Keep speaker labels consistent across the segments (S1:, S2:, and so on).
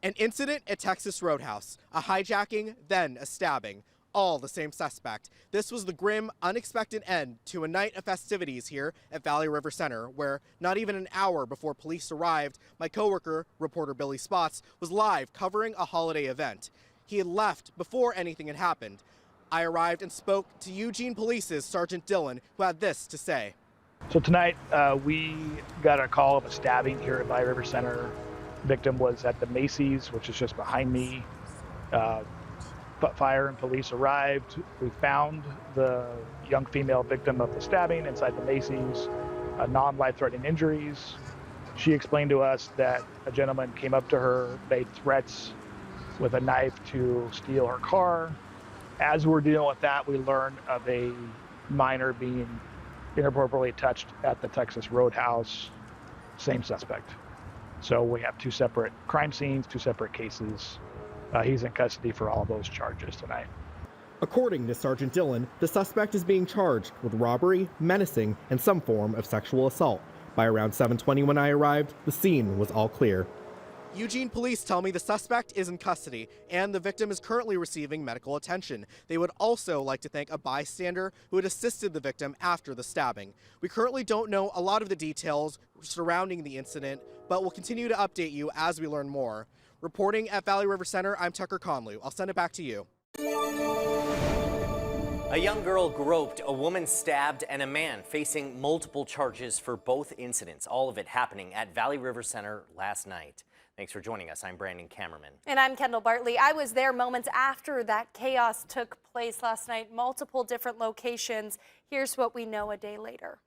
S1: An incident at Texas Roadhouse, a hijacking, then a stabbing. All the same suspect. This was the grim, unexpected end to a night of festivities here at Valley River Center, where not even an hour before police arrived, my coworker, reporter Billy Spots, was live covering a holiday event. He had left before anything had happened. I arrived and spoke to Eugene Police's Sergeant Dillon, who had this to say.
S2: So tonight we got a call of a stabbing here at Valley River Center. Victim was at the Macy's, which is just behind me. Fire and police arrived. We found the young female victim of the stabbing inside the Macy's, non-life-threatening injuries. She explained to us that a gentleman came up to her, made threats with a knife to steal her car. As we're dealing with that, we learned of a minor being inappropriately touched at the Texas Roadhouse, same suspect. So we have two separate crime scenes, two separate cases. He's in custody for all those charges tonight.
S1: According to Sergeant Dillon, the suspect is being charged with robbery, menacing, and some form of sexual assault. By around 7:20 when I arrived, the scene was all clear. Eugene Police tell me the suspect is in custody and the victim is currently receiving medical attention. They would also like to thank a bystander who had assisted the victim after the stabbing. We currently don't know a lot of the details surrounding the incident, but we'll continue to update you as we learn more. Reporting at Valley River Center, I'm Takur Conlu. I'll send it back to you.
S3: A young girl groped, a woman stabbed, and a man facing multiple charges for both incidents. All of it happening at Valley River Center last night. Thanks for joining us. I'm Kamerman.
S4: And I'm Kendall Bartley. I was there moments after that chaos took place last night, multiple different locations. Here's what we know a day later.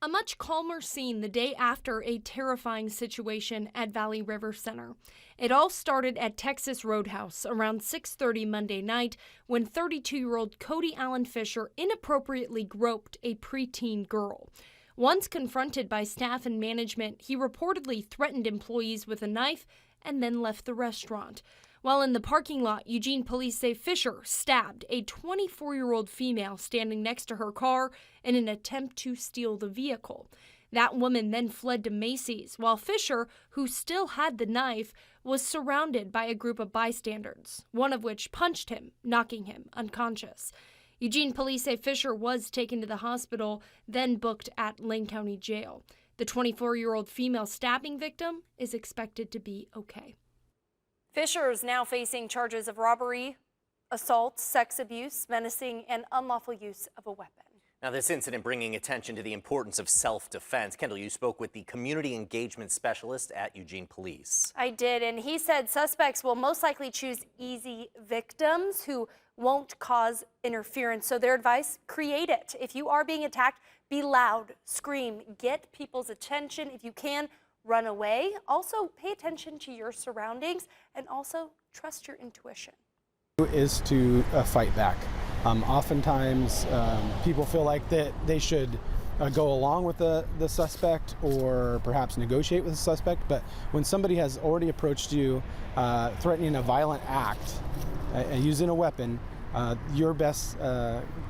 S5: A much calmer scene the day after a terrifying situation at Valley River Center. It all started at Texas Roadhouse around 6:30 Monday night when 32-year-old Cody Allen Fisher inappropriately groped a preteen girl. Once confronted by staff and management, he reportedly threatened employees with a knife and then left the restaurant. While in the parking lot, Eugene Police say Fisher stabbed a 24-year-old female standing next to her car in an attempt to steal the vehicle. That woman then fled to Macy's, while Fisher, who still had the knife, was surrounded by a group of bystanders, one of which punched him, knocking him unconscious. Eugene Police say Fisher was taken to the hospital, then booked at Lane County Jail. The 24-year-old female stabbing victim is expected to be okay.
S4: Fisher is now facing charges of robbery, assault, sex abuse, menacing, and unlawful use of a weapon.
S3: Now, this incident bringing attention to the importance of self-defense. Kendall, you spoke with the community engagement specialist at Eugene Police.
S4: I did, and he said suspects will most likely choose easy victims who won't cause interference. So their advice, create it. If you are being attacked, be loud, scream, get people's attention. If you can, run away. Also, pay attention to your surroundings and also trust your intuition.
S6: Is to fight back. Oftentimes, people feel like that they should go along with the suspect or perhaps negotiate with the suspect, but when somebody has already approached you threatening a violent act and using a weapon, your best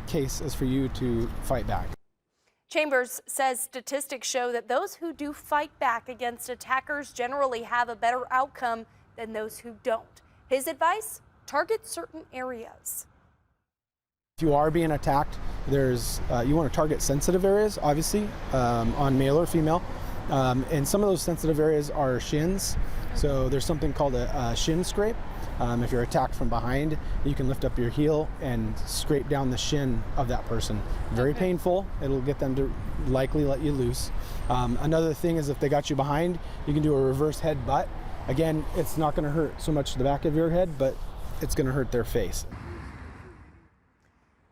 S6: case is for you to fight back.
S4: Chambers says statistics show that those who do fight back against attackers generally have a better outcome than those who don't. His advice? Target certain areas.
S6: If you are being attacked, you want to target sensitive areas, obviously, on male or female. And some of those sensitive areas are shins. So there's something called a shin scrape. If you're attacked from behind, you can lift up your heel and scrape down the shin of that person. Very painful. It'll get them to likely let you loose. Another thing is if they got you behind, you can do a reverse head butt. Again, it's not going to hurt so much the back of your head, but it's going to hurt their face.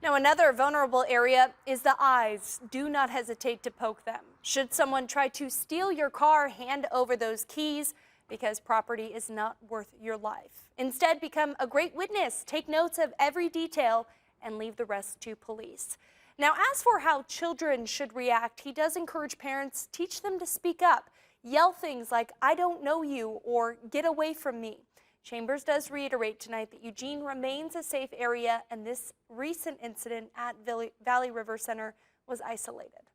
S4: Now, another vulnerable area is the eyes. Do not hesitate to poke them. Should someone try to steal your car, hand over those keys because property is not worth your life. Instead, become a great witness. Take notes of every detail and leave the rest to police. Now, as for how children should react, he does encourage parents, teach them to speak up. Yell things like, "I don't know you," or "Get away from me." Chambers does reiterate tonight that Eugene remains a safe area and this recent incident at Valley River Center was isolated.